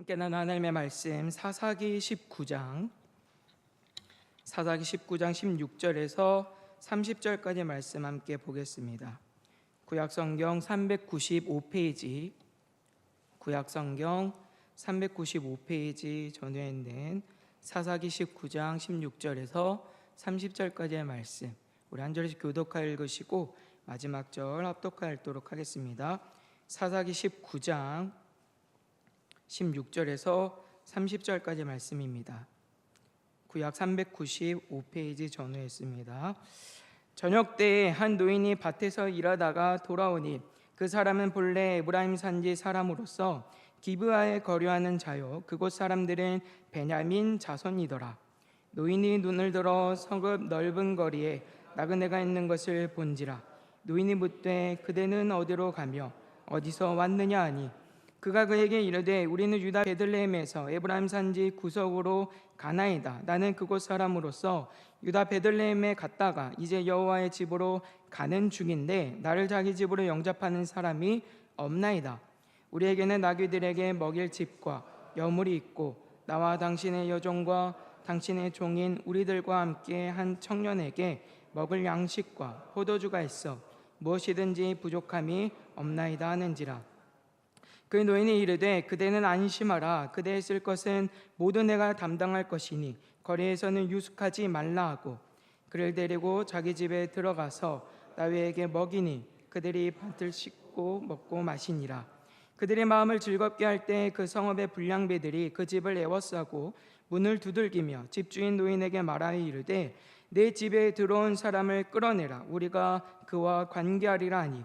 함께 나눈 하나님의 말씀 사사기 19장 16절에서 30절까지 말씀 함께 보겠습니다. 구약성경 395페이지 전후에 있는 사사기 19장 16절에서 30절까지의 말씀, 우리 한 절씩 교독하여 읽으시고 마지막 절 합독하여 읽도록 하겠습니다. 사사기 19장 16절에서 30절까지 말씀입니다. 구약 395페이지 전후에 있습니다. 저녁 때에 한 노인이 밭에서 일하다가 돌아오니 그 사람은 본래 에브라임 산지 사람으로서 기브아에 거류하는 자요 그곳 사람들은 베냐민 자손이더라. 노인이 눈을 들어 성읍 넓은 거리에 나그네가 있는 것을 본지라. 노인이 묻되 그대는 어디로 가며 어디서 왔느냐 하니 그가 그에게 이르되 우리는 유다 베들레헴에서 에브라임 산지 구석으로 가나이다. 나는 그곳 사람으로서 유다 베들레헴에 갔다가 이제 여호와의 집으로 가는 중인데 나를 자기 집으로 영접하는 사람이 없나이다. 우리에게는 나귀들에게 먹일 집과 여물이 있고 나와 당신의 여종과 당신의 종인 우리들과 함께 한 청년에게 먹을 양식과 포도주가 있어 무엇이든지 부족함이 없나이다 하는지라. 그 노인이 이르되 그대는 안심하라. 그대의 쓸 것은 모두 내가 담당할 것이니 거리에서는 유숙하지 말라 하고 그를 데리고 자기 집에 들어가서 나귀에게 먹이니 그들이 밭을 씻고 먹고 마시니라. 그들의 마음을 즐겁게 할 때 그 성읍의 불량배들이 그 집을 에워싸고 문을 두들기며 집주인 노인에게 말하여 이르되 내 집에 들어온 사람을 끌어내라. 우리가 그와 관계하리라 하니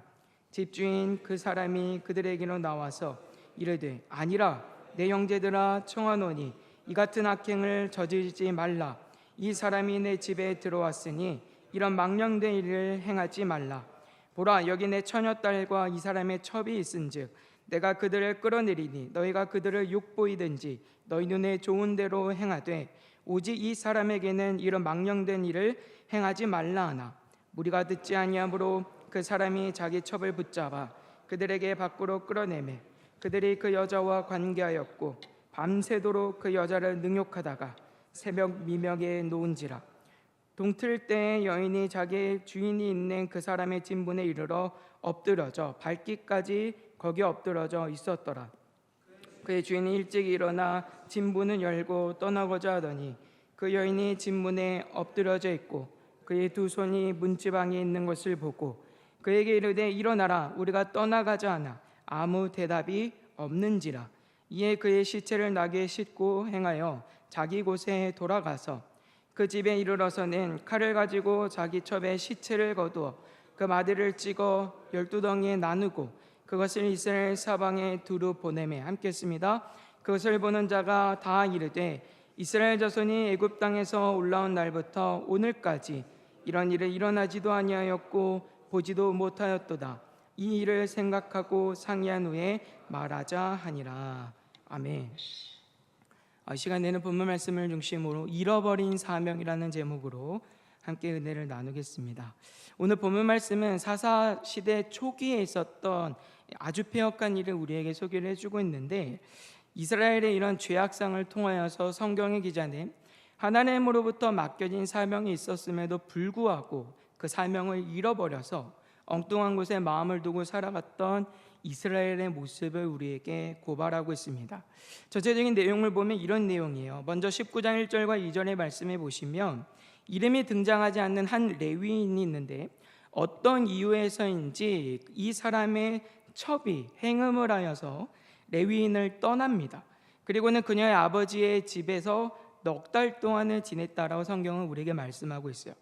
집주인 그 사람이 그들에게로 나와서 이르되 아니라 내 형제들아 청하노니 이 같은 악행을 저지르지 말라. 이 사람이 내 집에 들어왔으니 이런 망령된 일을 행하지 말라. 보라 여기 내 처녀딸과 이 사람의 첩이 있은즉 내가 그들을 끌어내리니 너희가 그들을 욕보이든지 너희 눈에 좋은 대로 행하되 오직 이 사람에게는 이런 망령된 일을 행하지 말라 하나 무리가 듣지 아니하므로 그 사람이 자기 첩을 붙잡아 그들에게 밖으로 끌어내매 그들이 그 여자와 관계하였고 밤새도록 그 여자를 능욕하다가 새벽 미명에 놓은지라. 동틀 때에 여인이 자기 주인이 있는 그 사람의 진문에 이르러 엎드러져 발기까지 거기 엎드러져 있었더라. 그의 주인이 일찍 일어나 진문을 열고 떠나고자 하더니 그 여인이 진문에 엎드러져 있고 그의 두 손이 문지방에 있는 것을 보고 그에게 이르되 일어나라. 우리가 떠나가자 하나 아무 대답이 없는지라. 이에 그의 시체를 나귀에 싣고 행하여 자기 곳에 돌아가서 그 집에 이르러서는 칼을 가지고 자기 첩에 시체를 거두어 그 마디를 찍어 12덩이에 나누고 그것을 이스라엘 사방에 두루 보내매 함께 했습니다. 그것을 보는 자가 다 이르되 이스라엘 자손이 애굽 땅에서 올라온 날부터 오늘까지 이런 일이 일어나지도 아니하였고 보지도 못하였도다. 이 일을 생각하고 상의한 후에 말하자 하니라. 아멘. 이 시간에는 본문 말씀을 중심으로 잃어버린 사명이라는 제목으로 함께 은혜를 나누겠습니다. 오늘 본문 말씀은 사사 시대 초기에 있었던 아주 폐역한 일을 우리에게 소개를 해주고 있는데 이스라엘의 이런 죄악상을 통하여서 성경의 기자는 하나님으로부터 맡겨진 사명이 있었음에도 불구하고 그 사명을 잃어버려서 엉뚱한 곳에 마음을 두고 살아갔던 이스라엘의 모습을 우리에게 고발하고 있습니다. 전체적인 내용을 보면 이런 내용이에요. 먼저 19장 1절과 2절의 말씀에 보시면 이름이 등장하지 않는 한 레위인이 있는데 어떤 이유에서인지 이 사람의 첩이 행음을 하여서 레위인을 떠납니다. 그리고는 그녀의 아버지의 집에서 넉 달 동안을 지냈다라고 성경은 우리에게 말씀하고 있어요.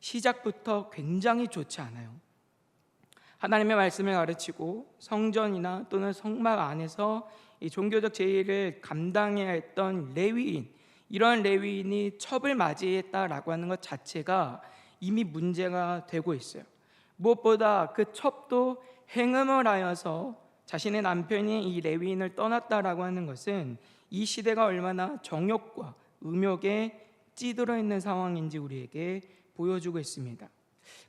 시작부터 굉장히 좋지 않아요. 하나님의 말씀을 가르치고 성전이나 또는 성막 안에서 이 종교적 제의를 감당해야 했던 레위인, 이런 레위인이 첩을 맞이했다라고 하는 것 자체가 이미 문제가 되고 있어요. 무엇보다 그 첩도 행음을 하여서 자신의 남편이 이 레위인을 떠났다라고 하는 것은 이 시대가 얼마나 정욕과 음욕에 찌들어 있는 상황인지 우리에게 보여주고 있습니다.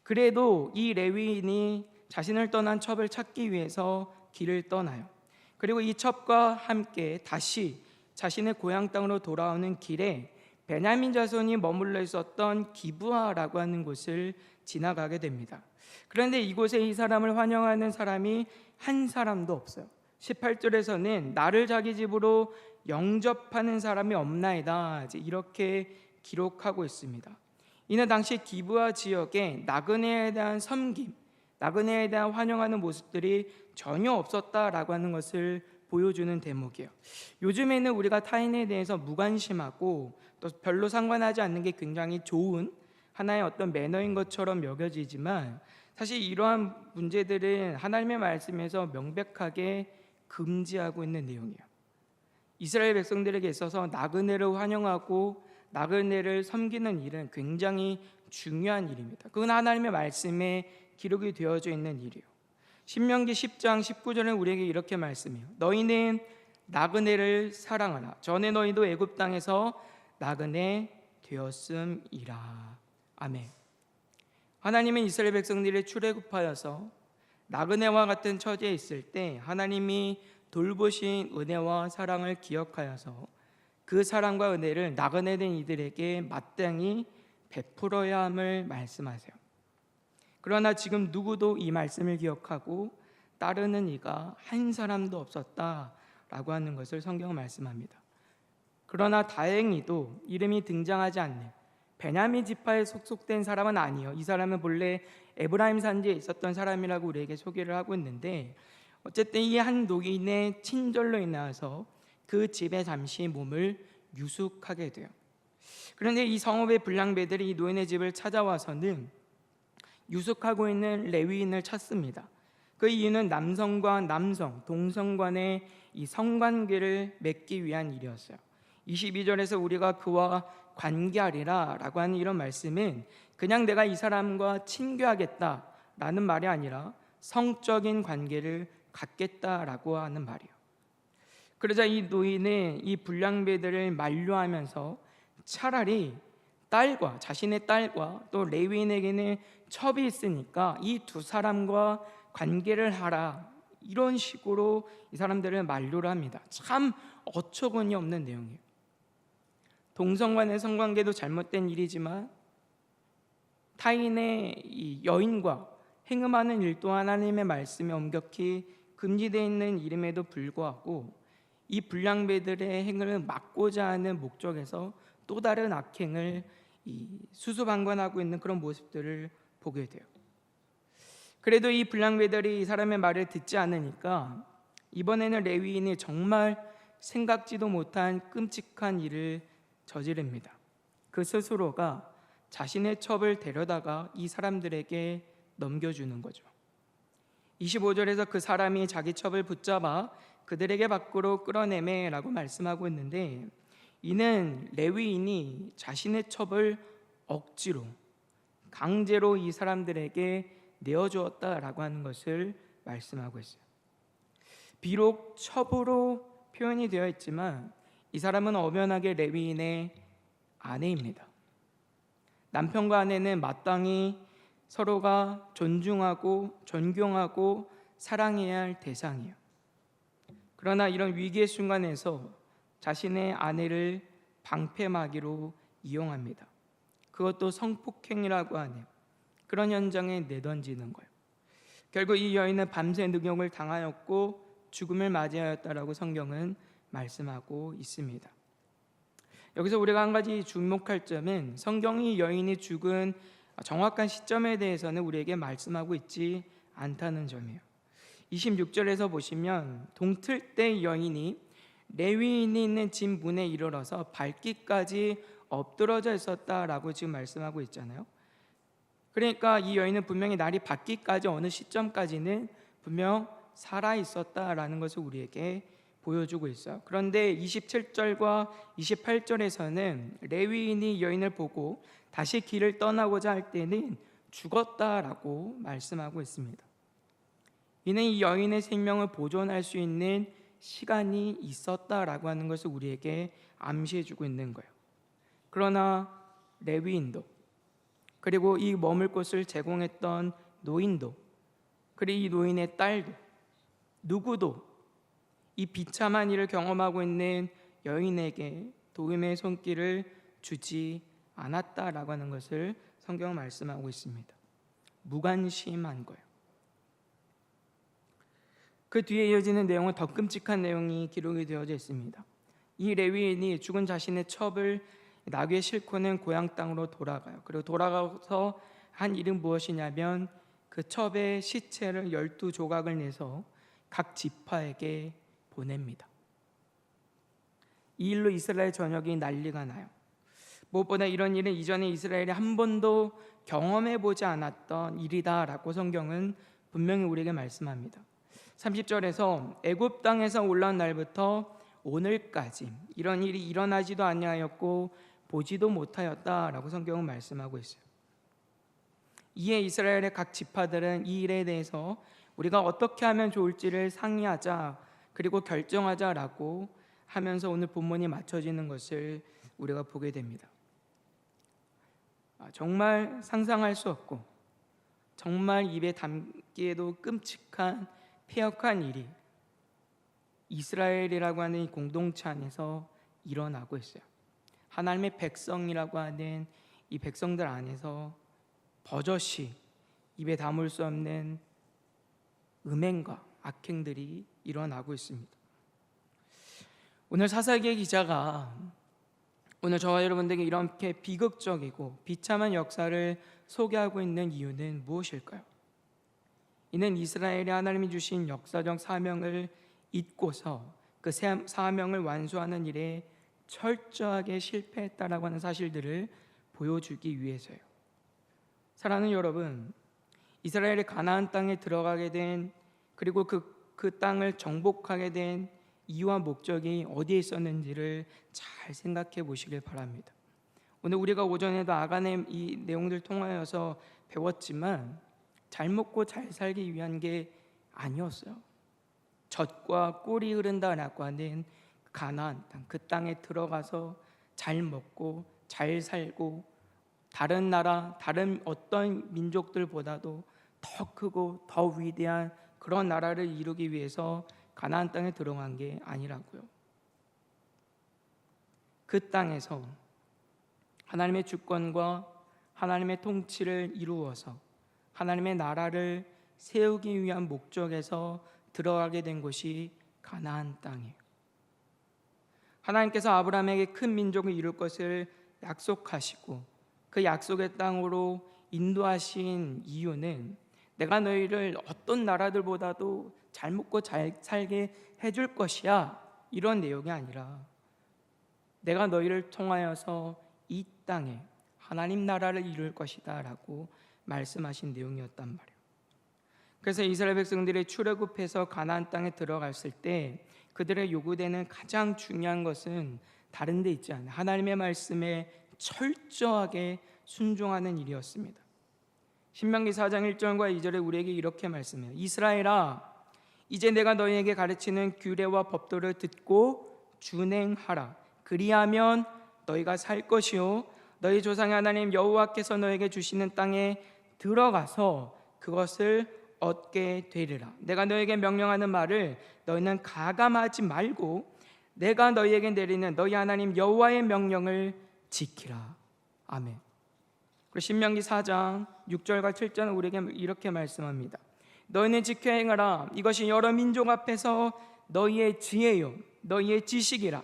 그래도 이 레위인이 자신을 떠난 첩을 찾기 위해서 길을 떠나요. 그리고 이 첩과 함께 다시 자신의 고향 땅으로 돌아오는 길에 베냐민 자손이 머물러 있었던 기브아라고 하는 곳을 지나가게 됩니다. 그런데 이곳에 이 사람을 환영하는 사람이 한 사람도 없어요. 18절에서는 나를 자기 집으로 영접하는 사람이 없나이다, 이렇게 기록하고 있습니다. 이는 당시 기브아 지역에 나그네에 대한 섬김, 나그네에 대한 환영하는 모습들이 전혀 없었다라고 하는 것을 보여주는 대목이에요. 요즘에는 우리가 타인에 대해서 무관심하고 또 별로 상관하지 않는 게 굉장히 좋은 하나의 어떤 매너인 것처럼 여겨지지만, 사실 이러한 문제들은 하나님의 말씀에서 명백하게 금지하고 있는 내용이에요. 이스라엘 백성들에게 있어서 나그네를 환영하고 나그네를 섬기는 일은 굉장히 중요한 일입니다. 그건 하나님의 말씀에 기록이 되어져 있는 일이에요. 신명기 10장 19절은 우리에게 이렇게 말씀해요. 너희는 나그네를 사랑하라. 전에 너희도 애굽 땅에서 나그네 되었음이라. 아멘. 하나님은 이스라엘 백성들이 출애굽하여서 나그네와 같은 처지에 있을 때 하나님이 돌보신 은혜와 사랑을 기억하여서 그 사랑과 은혜를 나그네 된 이들에게 마땅히 베풀어야 함을 말씀하세요. 그러나 지금 누구도 이 말씀을 기억하고 따르는 이가 한 사람도 없었다라고 하는 것을 성경은 말씀합니다. 그러나 다행히도 이름이 등장하지 않는 베냐민 지파에 속속된 사람은 아니에요. 이 사람은 본래 에브라임 산지에 있었던 사람이라고 우리에게 소개를 하고 있는데, 어쨌든 이 한 노인의 친절로 인하여서 그 집에 잠시 몸을 유숙하게 돼요. 그런데 이 성읍의 불량배들이 이 노인의 집을 찾아와서는 유숙하고 있는 레위인을 찾습니다. 그 이유는 남성과 남성, 동성 간의 이 성관계를 맺기 위한 일이었어요. 22절에서 우리가 그와 관계하리라 라고 하는 이런 말씀은 그냥 내가 이 사람과 친교하겠다 라는 말이 아니라 성적인 관계를 갖겠다라고 하는 말이에요. 그러자 이 노인은 이 불량배들을 만류하면서 차라리 자신의 딸과 또 레위인에게는 첩이 있으니까 이 두 사람과 관계를 하라, 이런 식으로 이 사람들을 만류를 합니다. 참 어처구니 없는 내용이에요. 동성 간의 성관계도 잘못된 일이지만 타인의 이 여인과 행음하는 일도 하나님의 말씀에 엄격히 금지되어 있는 일임에도 불구하고 이 불량배들의 행을 막고자 하는 목적에서 또 다른 악행을 수수방관하고 있는 그런 모습들을 보게 돼요. 그래도 이 불량배들이 이 사람의 말을 듣지 않으니까 이번에는 레위인이 정말 생각지도 못한 끔찍한 일을 저지릅니다. 그 스스로가 자신의 첩을 데려다가 이 사람들에게 넘겨주는 거죠. 25절에서 그 사람이 자기 첩을 붙잡아 그들에게 밖으로 끌어내매 라고 말씀하고 있는데, 이는 레위인이 자신의 첩을 억지로 강제로 이 사람들에게 내어주었다라고 하는 것을 말씀하고 있어요. 비록 첩으로 표현이 되어 있지만 이 사람은 엄연하게 레위인의 아내입니다. 남편과 아내는 마땅히 서로가 존중하고 존경하고 사랑해야 할 대상이에요. 그러나 이런 위기의 순간에서 자신의 아내를 방패막이로 이용합니다. 그것도 성폭행이라고 하는 그런 현장에 내던지는 거예요. 결국 이 여인은 밤새 능욕을 당하였고 죽음을 맞이하였다라고 성경은 말씀하고 있습니다. 여기서 우리가 한 가지 주목할 점은 성경이 여인이 죽은 정확한 시점에 대해서는 우리에게 말씀하고 있지 않다는 점이에요. 26절에서 보시면 동틀 때 여인이 레위인이 있는 집 문에 이르러서 밟기까지 엎드러져 있었다라고 지금 말씀하고 있잖아요. 그러니까 이 여인은 분명히 날이 밝기까지 어느 시점까지는 분명 살아 있었다라는 것을 우리에게 보여주고 있어요. 그런데 27절과 28절에서는 레위인이 여인을 보고 다시 길을 떠나고자 할 때는 죽었다라고 말씀하고 있습니다. 이는 이 여인의 생명을 보존할 수 있는 시간이 있었다라고 하는 것을 우리에게 암시해 주고 있는 거예요. 그러나 레위인도, 그리고 이 머물 곳을 제공했던 노인도, 그리고 이 노인의 딸도, 누구도 이 비참한 일을 경험하고 있는 여인에게 도움의 손길을 주지 않았다라고 하는 것을 성경은 말씀하고 있습니다. 무관심한 거예요. 그 뒤에 이어지는 내용은 더 끔찍한 내용이 기록이 되어져 있습니다. 이 레위인이 죽은 자신의 첩을 나귀에 싣고는 고향 땅으로 돌아가요. 그리고 돌아가서 한 일은 무엇이냐면 그 첩의 시체를 12조각을 내서 각 지파에게 보냅니다. 이 일로 이스라엘 전역이 난리가 나요. 무엇보다 이런 일은 이전에 이스라엘이 한 번도 경험해 보지 않았던 일이다라고 성경은 분명히 우리에게 말씀합니다. 30절에서 애굽 땅에서 올라온 날부터 오늘까지 이런 일이 일어나지도 아니하였고 보지도 못하였다라고 성경은 말씀하고 있어요. 이에 이스라엘의 각 지파들은 이 일에 대해서 우리가 어떻게 하면 좋을지를 상의하자, 그리고 결정하자라고 하면서 오늘 본문이 맞춰지는 것을 우리가 보게 됩니다. 정말 상상할 수 없고 정말 입에 담기에도 끔찍한 폐역한 일이 이스라엘이라고 하는 이 공동체 안에서 일어나고 있어요. 하나님의 백성이라고 하는 이 백성들 안에서 버젓이 입에 담을 수 없는 음행과 악행들이 일어나고 있습니다. 오늘 사사기의 기자가 오늘 저와 여러분들에게 이렇게 비극적이고 비참한 역사를 소개하고 있는 이유는 무엇일까요? 이는 이스라엘이 하나님이 주신 역사적 사명을 잊고서 그 사명을 완수하는 일에 철저하게 실패했다라고 하는 사실들을 보여주기 위해서예요. 사랑하는 여러분, 이스라엘이 가나안 땅에 들어가게 된, 그리고 그 땅을 정복하게 된 이유와 목적이 어디에 있었는지를 잘 생각해 보시길 바랍니다. 오늘 우리가 오전에도 아간의 이 내용들 통하여서 배웠지만 잘 먹고 잘 살기 위한 게 아니었어요. 젖과 꿀이 흐른다라고 하는 가나안 땅, 그 땅에 들어가서 잘 먹고 잘 살고 다른 나라, 다른 어떤 민족들보다도 더 크고 더 위대한 그런 나라를 이루기 위해서 가나안 땅에 들어간 게 아니라고요. 그 땅에서 하나님의 주권과 하나님의 통치를 이루어서 하나님의 나라를 세우기 위한 목적에서 들어가게 된 곳이 가나안 땅이에요. 하나님께서 아브라함에게 큰 민족을 이룰 것을 약속하시고 그 약속의 땅으로 인도하신 이유는 내가 너희를 어떤 나라들보다도 잘 먹고 잘 살게 해줄 것이야, 이런 내용이 아니라 내가 너희를 통하여서 이 땅에 하나님 나라를 이룰 것이다 라고 말씀하신 내용이었단 말이에요. 그래서 이스라엘 백성들이 출애굽해서 가나안 땅에 들어갔을 때 그들의 요구되는 가장 중요한 것은 다른 데 있지 않아요. 하나님의 말씀에 철저하게 순종하는 일이었습니다. 신명기 4장 1절과 2절에 우리에게 이렇게 말씀해요. 이스라엘아, 이제 내가 너희에게 가르치는 규례와 법도를 듣고 준행하라. 그리하면 너희가 살 것이요 너희 조상의 하나님 여호와께서 너희에게 주시는 땅에 들어가서 그것을 얻게 되리라. 내가 너희에게 명령하는 말을 너희는 가감하지 말고 내가 너희에게 내리는 너희 하나님 여호와의 명령을 지키라. 아멘. 그리고 신명기 4장 6절과 7절은 우리에게 이렇게 말씀합니다. 너희는 지켜 행하라. 이것이 여러 민족 앞에서 너희의 지혜요 너희의 지식이라.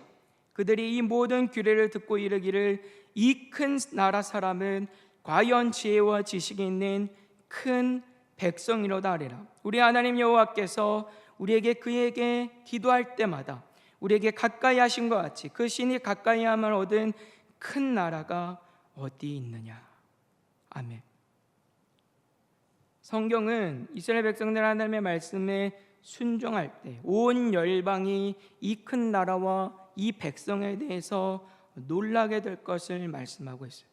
그들이 이 모든 규례를 듣고 이르기를 이 큰 나라 사람은 과연 지혜와 지식이 있는 큰 백성이로다 하리라. 우리 하나님 여호와께서 우리에게 그에게 기도할 때마다 우리에게 가까이 하신 것 같이 그 신이 가까이 함을 얻은 큰 나라가 어디 있느냐. 아멘. 성경은 이스라엘 백성들 하나님의 말씀에 순종할 때 온 열방이 이 큰 나라와 이 백성에 대해서 놀라게 될 것을 말씀하고 있어요.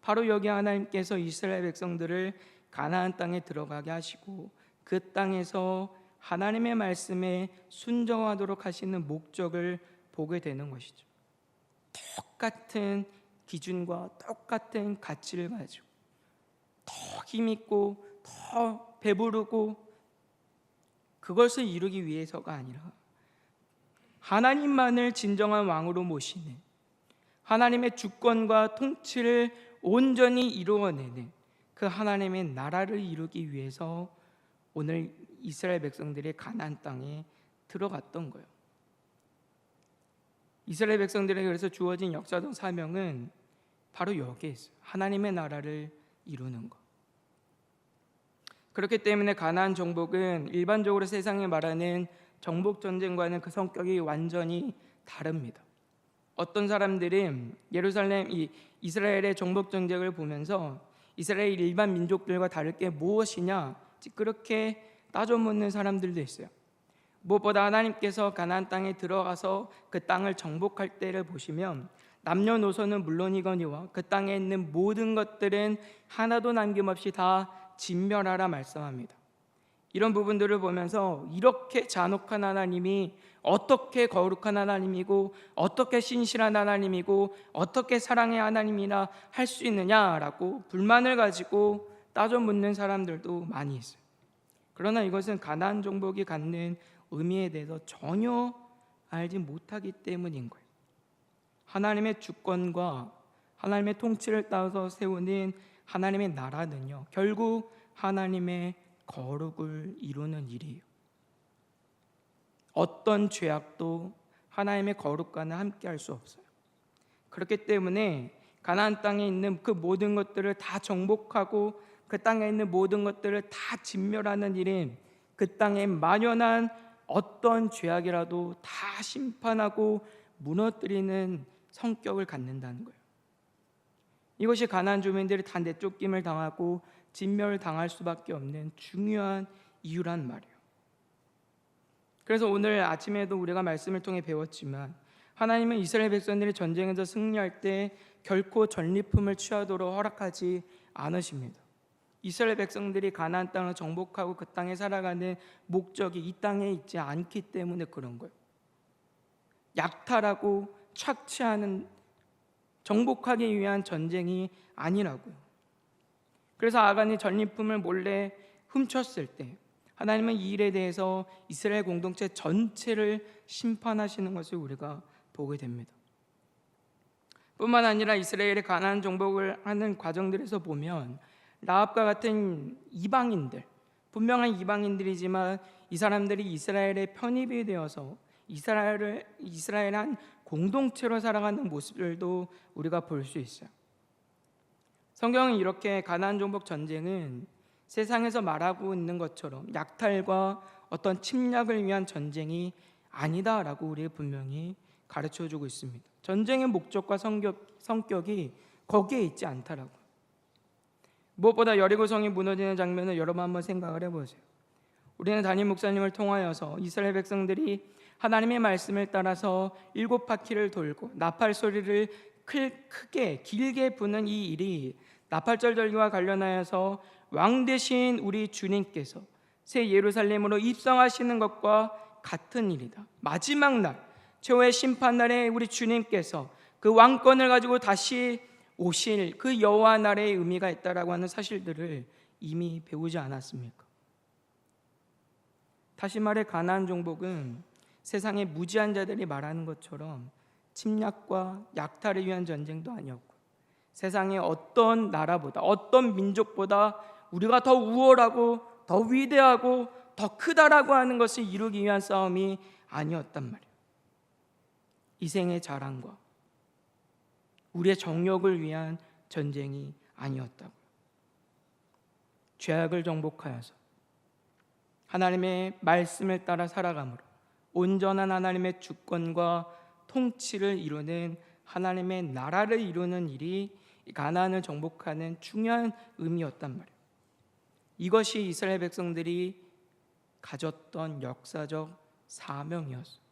바로 여기 하나님께서 이스라엘 백성들을 가나안 땅에 들어가게 하시고 그 땅에서 하나님의 말씀에 순종하도록 하시는 목적을 보게 되는 것이죠. 똑같은 기준과 똑같은 가치를 가지고 더 힘있고 더 배부르고 그것을 이루기 위해서가 아니라 하나님만을 진정한 왕으로 모시는, 하나님의 주권과 통치를 온전히 이루어내는 그 하나님의 나라를 이루기 위해서 오늘 이스라엘 백성들이 가나안 땅에 들어갔던 거예요. 이스라엘 백성들에게 그래서 주어진 역사적 사명은 바로 여기에 있어요. 하나님의 나라를 이루는 것. 그렇기 때문에 가나안 정복은 일반적으로 세상에 말하는 정복 전쟁과는 그 성격이 완전히 다릅니다. 어떤 사람들은 예루살렘 이스라엘의 정복 전쟁을 보면서 이스라엘 일반 민족들과 다를 게 무엇이냐 그렇게 따져 묻는 사람들도 있어요. 무엇보다 하나님께서 가나안 땅에 들어가서 그 땅을 정복할 때를 보시면 남녀노소는 물론이거니와 그 땅에 있는 모든 것들은 하나도 남김없이 다 진멸하라 말씀합니다. 이런 부분들을 보면서 이렇게 잔혹한 하나님이 어떻게 거룩한 하나님이고 어떻게 신실한 하나님이고 어떻게 사랑의 하나님이나 할 수 있느냐라고 불만을 가지고 따져 묻는 사람들도 많이 있어요. 그러나 이것은 가나안 정복이 갖는 의미에 대해서 전혀 알지 못하기 때문인 거예요. 하나님의 주권과 하나님의 통치를 따라서 세우는 하나님의 나라는요, 결국 하나님의 거룩을 이루는 일이에요. 어떤 죄악도 하나님의 거룩과는 함께 할 수 없어요. 그렇기 때문에 가나안 땅에 있는 그 모든 것들을 다 정복하고 그 땅에 있는 모든 것들을 다 진멸하는 일은 그 땅에 만연한 어떤 죄악이라도 다 심판하고 무너뜨리는 성격을 갖는다는 거예요. 이것이 가나안 주민들이 다 내쫓김을 당하고 진멸을 당할 수밖에 없는 중요한 이유란 말이에요. 그래서 오늘 아침에도 우리가 말씀을 통해 배웠지만 하나님은 이스라엘 백성들이 전쟁에서 승리할 때 결코 전리품을 취하도록 허락하지 않으십니다. 이스라엘 백성들이 가나안 땅을 정복하고 그 땅에 살아가는 목적이 이 땅에 있지 않기 때문에 그런 거예요. 약탈하고 착취하는, 정복하기 위한 전쟁이 아니라고요. 그래서 아간이 전리품을 몰래 훔쳤을 때 하나님은 이 일에 대해서 이스라엘 공동체 전체를 심판하시는 것을 우리가 보게 됩니다. 뿐만 아니라 이스라엘의 가나안 정복을 하는 과정들에서 보면 라합과 같은 이방인들, 분명한 이방인들이지만 이 사람들이 이스라엘에 편입이 되어서 이스라엘 한 공동체로 살아가는 모습들도 우리가 볼 수 있어요. 성경은 이렇게 가나안 정복 전쟁은 세상에서 말하고 있는 것처럼 약탈과 어떤 침략을 위한 전쟁이 아니다라고 우리에 분명히 가르쳐주고 있습니다. 전쟁의 목적과 성격이 거기에 있지 않다라고. 무엇보다 여리고성이 무너지는 장면을 여러분 한번 생각을 해보세요. 우리는 담임 목사님을 통하여서 이스라엘 백성들이 하나님의 말씀을 따라서 7바퀴를 돌고 나팔 소리를 크게 길게 부는 이 일이 나팔절절기와 관련하여서 왕 되신 우리 주님께서 새 예루살렘으로 입성하시는 것과 같은 일이다. 마지막 날, 최후의 심판날에 우리 주님께서 그 왕권을 가지고 다시 오실 그 여호와 날의 의미가 있다라고 하는 사실들을 이미 배우지 않았습니까? 다시 말해 가나안 정복은 세상의 무지한 자들이 말하는 것처럼 침략과 약탈을 위한 전쟁도 아니었고 세상의 어떤 나라보다 어떤 민족보다 우리가 더 우월하고 더 위대하고 더 크다라고 하는 것을 이루기 위한 싸움이 아니었단 말이에요. 이생의 자랑과 우리의 정욕을 위한 전쟁이 아니었다고요. 죄악을 정복하여서 하나님의 말씀을 따라 살아감으로 온전한 하나님의 주권과 통치를 이루는 하나님의 나라를 이루는 일이 가나안을 정복하는 중요한 의미였단 말이에요. 이것이 이스라엘 백성들이 가졌던 역사적 사명이었어요.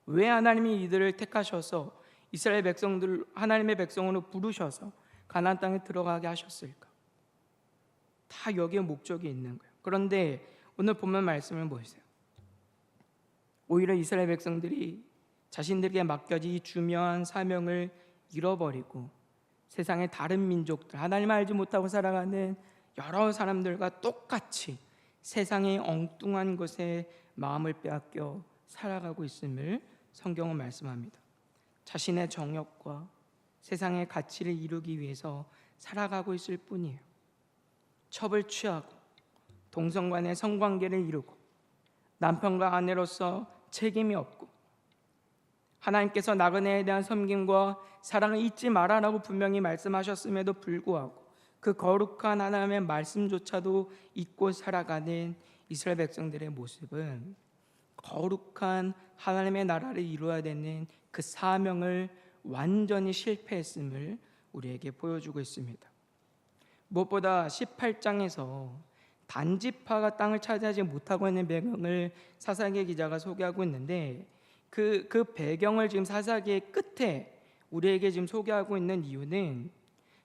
왜 하나님이 이들을 택하셔서 이스라엘 백성들 하나님의 백성으로 부르셔서 가나안 땅에 들어가게 하셨을까? 다 여기에 목적이 있는 거예요. 그런데 오늘 본문 말씀을 보세요. 오히려 이스라엘 백성들이 자신들에게 맡겨진 이 중요한 사명을 잃어버리고 세상의 다른 민족들, 하나님을 알지 못하고 살아가는 여러 사람들과 똑같이 세상의 엉뚱한 것에 마음을 빼앗겨 살아가고 있음을 성경은 말씀합니다. 자신의 정욕과 세상의 가치를 이루기 위해서 살아가고 있을 뿐이에요. 첩을 취하고 동성 간의 성관계를 이루고 남편과 아내로서 책임이 없고 하나님께서 나그네에 대한 섬김과 사랑을 잊지 말아라고 분명히 말씀하셨음에도 불구하고 그 거룩한 하나님의 말씀조차도 잊고 살아가는 이스라엘 백성들의 모습은 거룩한 하나님의 나라를 이루어야 되는 그 사명을 완전히 실패했음을 우리에게 보여주고 있습니다. 무엇보다 18장에서 단지파가 땅을 차지하지 못하고 있는 배경을 사사기의 기자가 소개하고 있는데 그 배경을 지금 사사기의 끝에 우리에게 지금 소개하고 있는 이유는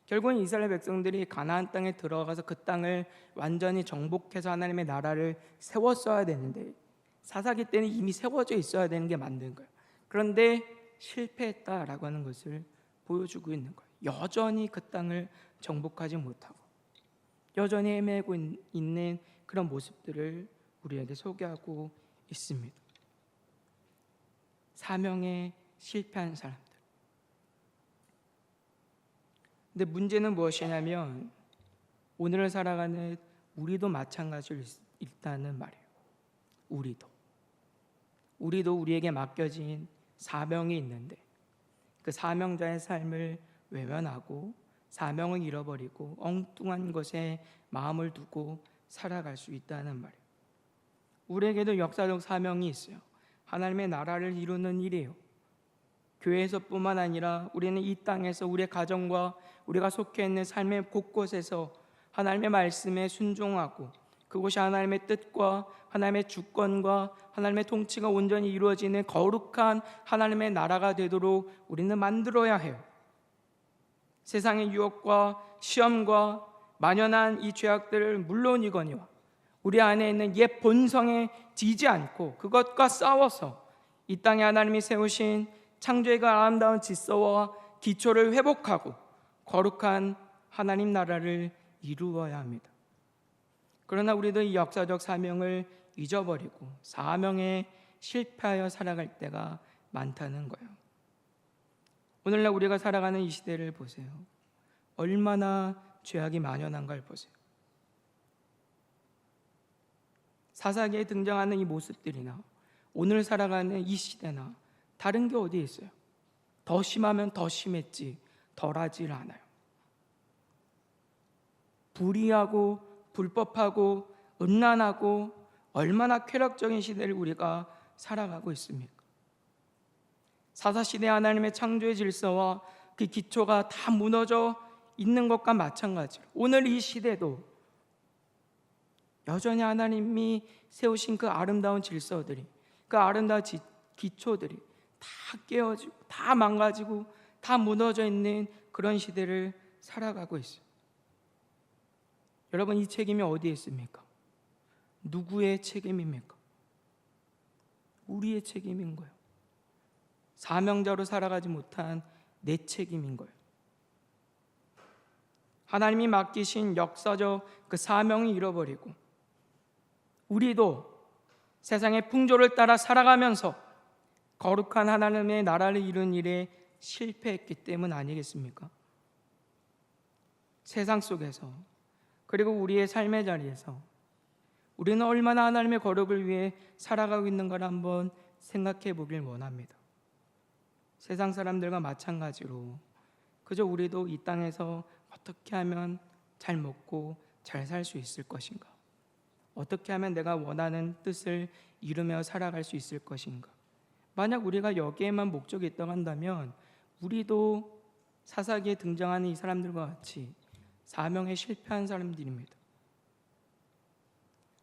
결국은 이스라엘 백성들이 가나안 땅에 들어가서 그 땅을 완전히 정복해서 하나님의 나라를 세웠어야 되는데 사사기 때는 이미 세워져 있어야 되는 게 맞는 거예요. 그런데 실패했다라고 하는 것을 보여주고 있는 거예요. 여전히 그 땅을 정복하지 못하고 여전히 헤매고 있는 그런 모습들을 우리에게 소개하고 있습니다. 사명에 실패한 사람들. 근데 문제는 무엇이냐면 오늘을 살아가는 우리도 마찬가지로 있다는 말이에요. 우리도 우리에게 맡겨진 사명이 있는데 그 사명자의 삶을 외면하고 사명을 잃어버리고 엉뚱한 것에 마음을 두고 살아갈 수 있다는 말이에요. 우리에게도 역사적 사명이 있어요. 하나님의 나라를 이루는 일이에요. 교회에서뿐만 아니라 우리는 이 땅에서 우리의 가정과 우리가 속해 있는 삶의 곳곳에서 하나님의 말씀에 순종하고 그곳이 하나님의 뜻과 하나님의 주권과 하나님의 통치가 온전히 이루어지는 거룩한 하나님의 나라가 되도록 우리는 만들어야 해요. 세상의 유혹과 시험과 만연한 이 죄악들을 물론이거니와 우리 안에 있는 옛 본성에 지지 않고 그것과 싸워서 이 땅에 하나님이 세우신 창조의 그 아름다운 질서와 기초를 회복하고 거룩한 하나님 나라를 이루어야 합니다. 그러나 우리도 이 역사적 사명을 잊어버리고 사명에 실패하여 살아갈 때가 많다는 거예요. 오늘날 우리가 살아가는 이 시대를 보세요. 얼마나 죄악이 만연한가를 보세요. 사사기에 등장하는 이 모습들이나 오늘 살아가는 이 시대나 다른 게 어디 있어요? 더 심하면 더 심했지 덜하질 않아요. 불의하고 불법하고 음란하고 얼마나 쾌락적인 시대를 우리가 살아가고 있습니까? 사사시대 하나님의 창조의 질서와 그 기초가 다 무너져 있는 것과 마찬가지로 오늘 이 시대도 여전히 하나님이 세우신 그 아름다운 질서들이 그 아름다운 기초들이 다 깨어지고 다 망가지고 다 무너져 있는 그런 시대를 살아가고 있어요. 여러분, 이 책임이 어디에 있습니까? 누구의 책임입니까? 우리의 책임인 거예요. 사명자로 살아가지 못한 내 책임인 거예요. 하나님이 맡기신 역사적 그 사명을 잃어버리고 우리도 세상의 풍조를 따라 살아가면서 거룩한 하나님의 나라를 이룬 일에 실패했기 때문 아니겠습니까? 세상 속에서 그리고 우리의 삶의 자리에서 우리는 얼마나 하나님의 거룩을 위해 살아가고 있는가를 한번 생각해 보길 원합니다. 세상 사람들과 마찬가지로 그저 우리도 이 땅에서 어떻게 하면 잘 먹고 잘 살 수 있을 것인가? 어떻게 하면 내가 원하는 뜻을 이루며 살아갈 수 있을 것인가? 만약 우리가 여기에만 목적이 있다고 한다면 우리도 사사기에 등장하는 이 사람들과 같이 사명에 실패한 사람들입니다.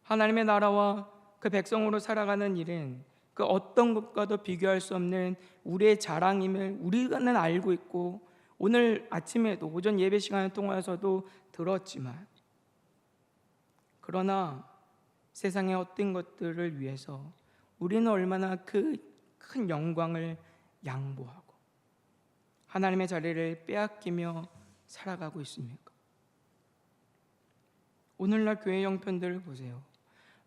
하나님의 나라와 그 백성으로 살아가는 일은 그 어떤 것과도 비교할 수 없는 우리의 자랑임을 우리는 알고 있고 오늘 아침에도 오전 예배 시간을 통해서도 들었지만 그러나 세상의 헛된 것들을 위해서 우리는 얼마나 그 큰 영광을 양보하고 하나님의 자리를 빼앗기며 살아가고 있습니까? 오늘날 교회 형편들을 보세요.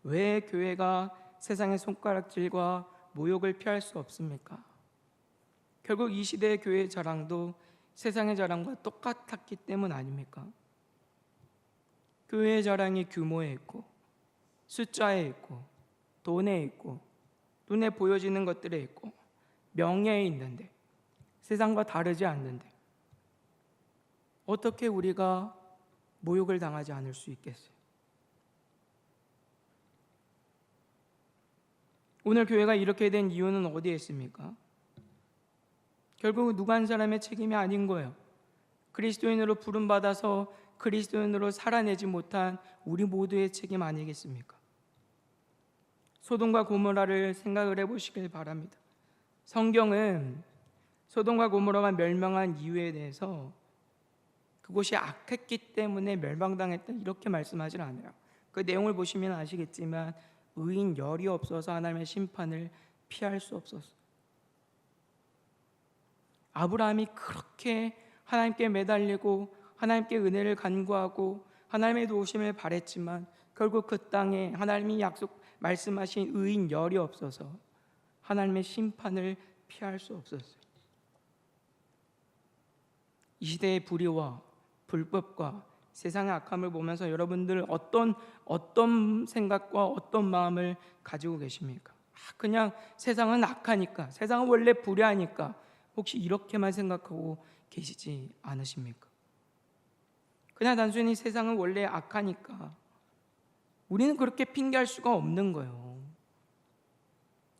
왜 교회가 세상의 손가락질과 모욕을 피할 수 없습니까? 결국 이 시대의 교회의 자랑도 세상의 자랑과 똑같았기 때문 아닙니까? 교회의 자랑이 규모에 있고 숫자에 있고 돈에 있고 눈에 보여지는 것들에 있고 명예에 있는데 세상과 다르지 않는데 어떻게 우리가 모욕을 당하지 않을 수 있겠어요? 오늘 교회가 이렇게 된 이유는 어디에 있습니까? 결국 누구 한 사람의 책임이 아닌 거예요. 그리스도인으로 부름받아서 그리스도인으로 살아내지 못한 우리 모두의 책임 아니겠습니까? 소돔과 고모라를 생각을 해보시길 바랍니다. 성경은 소돔과 고모라가 멸망한 이유에 대해서 그곳이 악했기 때문에 멸망당했다 이렇게 말씀하지 않아요. 그 내용을 보시면 아시겠지만 의인 열이 없어서 하나님의 심판을 피할 수 없었어요. 아브라함이 그렇게 하나님께 매달리고 하나님께 은혜를 간구하고 하나님의 도우심을 바랬지만 결국 그 땅에 하나님이 말씀하신 의인 열이 없어서 하나님의 심판을 피할 수 없었어요. 이 시대의 불의와 불법과 세상의 악함을 보면서 여러분들 어떤 생각과 어떤 마음을 가지고 계십니까? 그냥 세상은 악하니까, 세상은 원래 불의하니까 혹시 이렇게만 생각하고 계시지 않으십니까? 그냥 단순히 세상은 원래 악하니까 우리는 그렇게 핑계할 수가 없는 거예요.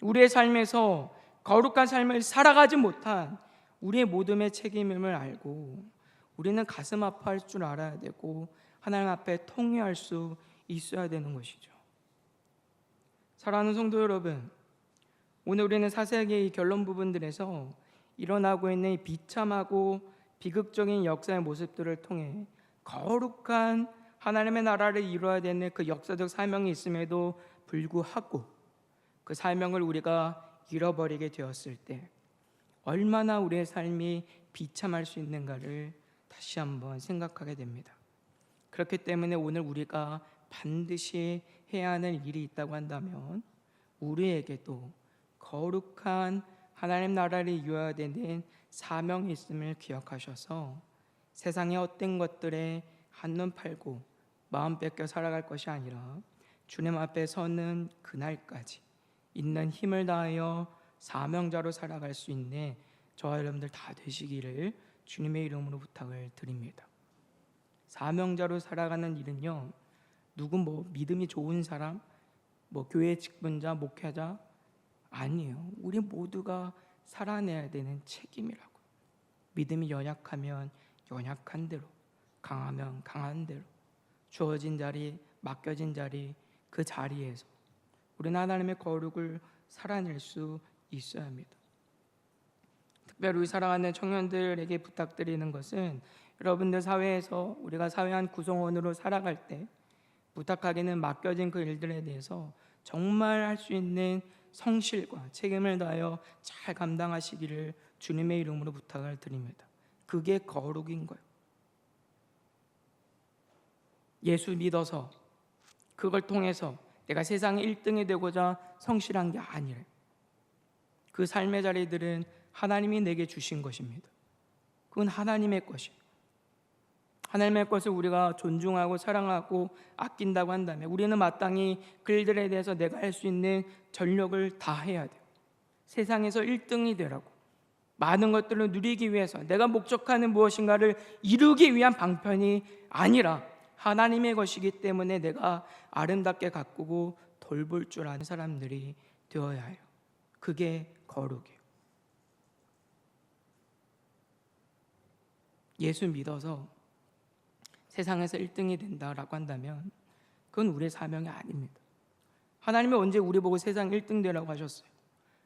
우리의 삶에서 거룩한 삶을 살아가지 못한 우리의 모둠의 책임임을 알고 우리는 가슴 아파할 줄 알아야 되고 하나님 앞에 통회할 수 있어야 되는 것이죠. 사랑하는 성도 여러분, 오늘 우리는 사세기의 이 결론 부분들에서 일어나고 있는 이 비참하고 비극적인 역사의 모습들을 통해 거룩한 하나님의 나라를 이루어야 되는 그 역사적 사명이 있음에도 불구하고 그 사명을 우리가 잃어버리게 되었을 때 얼마나 우리의 삶이 비참할 수 있는가를 다시 한번 생각하게 됩니다. 그렇기 때문에 오늘 우리가 반드시 해야 하는 일이 있다고 한다면 우리에게도 거룩한 하나님 나라를 이루어야 되는 사명이 있음을 기억하셔서 세상의 헛된 것들에 한눈 팔고 마음 뺏겨 살아갈 것이 아니라 주님 앞에 서는 그날까지 있는 힘을 다하여 사명자로 살아갈 수 있는 저와 여러분들 다 되시기를 주님의 이름으로 부탁을 드립니다. 사명자로 살아가는 일은요, 누구 믿음이 좋은 사람, 교회 직분자, 목회자 아니에요. 우리 모두가 살아내야 되는 책임이라고. 믿음이 연약하면 연약한 대로, 강하면 강한 대로 주어진 자리, 맡겨진 자리, 그 자리에서 우리는 하나님의 거룩을 살아낼 수 있어야 합니다. 특별히 우리 사랑하는 청년들에게 부탁드리는 것은 여러분들 사회에서 우리가 사회 한 구성원으로 살아갈 때 부탁하기는 맡겨진 그 일들에 대해서 정말 할 수 있는 성실과 책임을 다하여 잘 감당하시기를 주님의 이름으로 부탁을 드립니다. 그게 거룩인 거예요. 예수 믿어서 그걸 통해서 내가 세상에 1등이 되고자 성실한 게 아니래. 그 삶의 자리들은 하나님이 내게 주신 것입니다. 그건 하나님의 것이에요. 하나님의 것을 우리가 존중하고 사랑하고 아낀다고 한다면 우리는 마땅히 그 일들에 대해서 내가 할 수 있는 전력을 다해야 돼요. 세상에서 1등이 되라고 많은 것들을 누리기 위해서 내가 목적하는 무엇인가를 이루기 위한 방편이 아니라 하나님의 것이기 때문에 내가 아름답게 가꾸고 돌볼 줄 아는 사람들이 되어야 해요. 그게 거룩이에요. 예수 믿어서 세상에서 1등이 된다라고 한다면 그건 우리의 사명이 아닙니다. 하나님은 언제 우리 보고 세상 1등 되라고 하셨어요?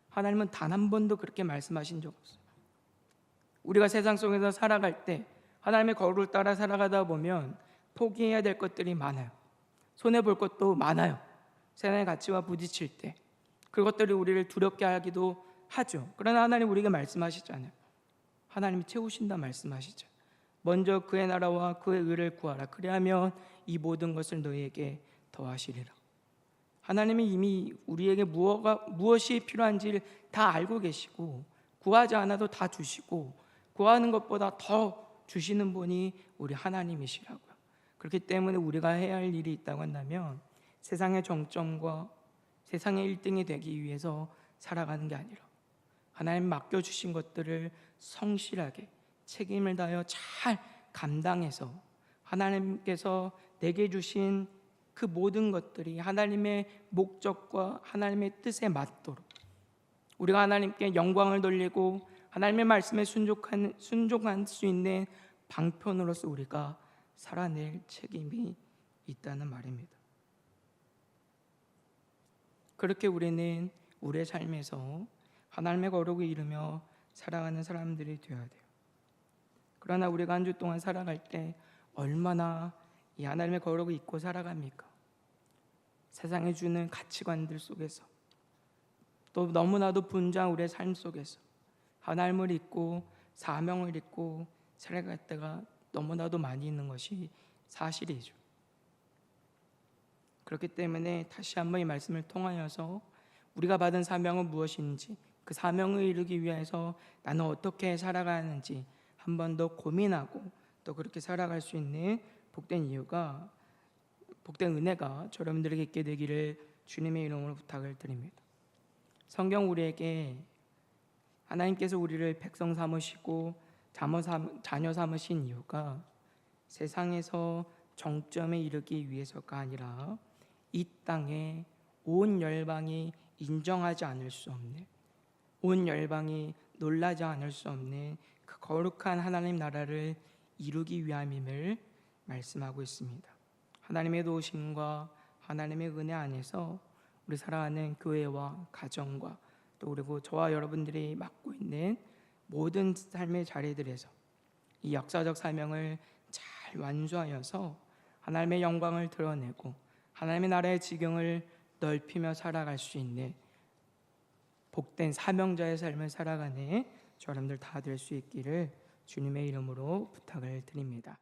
하나님은 단 한 번도 그렇게 말씀하신 적 없어요. 우리가 세상 속에서 살아갈 때 하나님의 거룩을 따라 살아가다 보면 포기해야 될 것들이 많아요. 손해볼 것도 많아요. 세상의 가치와 부딪힐 때 그것들이 우리를 두렵게 하기도 하죠. 그러나 하나님 우리에게 말씀하시잖아요. 하나님이 채우신다 말씀하시죠. 먼저 그의 나라와 그의 의를 구하라. 그리하면 이 모든 것을 너희에게 더하시리라. 하나님이 이미 우리에게 무엇이 필요한지를 다 알고 계시고 구하지 않아도 다 주시고 구하는 것보다 더 주시는 분이 우리 하나님이시라고요. 그렇기 때문에 우리가 해야 할 일이 있다고 한다면 세상의 정점과 세상의 1등이 되기 위해서 살아가는 게 아니라 하나님 맡겨주신 것들을 성실하게 책임을 다하여 잘 감당해서 하나님께서 내게 주신 그 모든 것들이 하나님의 목적과 하나님의 뜻에 맞도록 우리가 하나님께 영광을 돌리고 하나님의 말씀에 순종할 수 있는 방편으로서 우리가 살아낼 책임이 있다는 말입니다. 그렇게 우리는 우리의 삶에서 하나님의 거룩을 이루며 살아가는 사람들이 되어야 돼요. 그러나 우리가 한 주 동안 살아갈 때 얼마나 이 하나님의 거룩을 잊고 살아갑니까? 세상이 주는 가치관들 속에서 또 너무나도 분주한 우리의 삶 속에서 하나님을 잊고 사명을 잊고 살아갈 때가 너무나도 많이 있는 것이 사실이죠. 그렇기 때문에 다시 한번 이 말씀을 통하여서 우리가 받은 사명은 무엇인지 그 사명을 이루기 위해서 나는 어떻게 살아가는지 한 번 더 고민하고 또 그렇게 살아갈 수 있는 복된 은혜가 여러분들에게 있게 되기를 주님의 이름으로 부탁을 드립니다. 성경 우리에게 하나님께서 우리를 백성 삼으시고 자녀 삼으신 이유가 세상에서 정점에 이르기 위해서가 아니라 이 땅에 온 열방이 인정하지 않을 수 없는, 온 열방이 놀라지 않을 수 없는 그 거룩한 하나님 나라를 이루기 위함임을 말씀하고 있습니다. 하나님의 도우심과 하나님의 은혜 안에서 우리 살아가는 교회와 가정과 또 그리고 저와 여러분들이 맡고 있는 모든 삶의 자리들에서 이 역사적 사명을 잘 완수하여서 하나님의 영광을 드러내고 하나님의 나라의 지경을 넓히며 살아갈 수 있는 복된 사명자의 삶을 살아가는 여러분들 다 될 수 있기를 주님의 이름으로 부탁을 드립니다.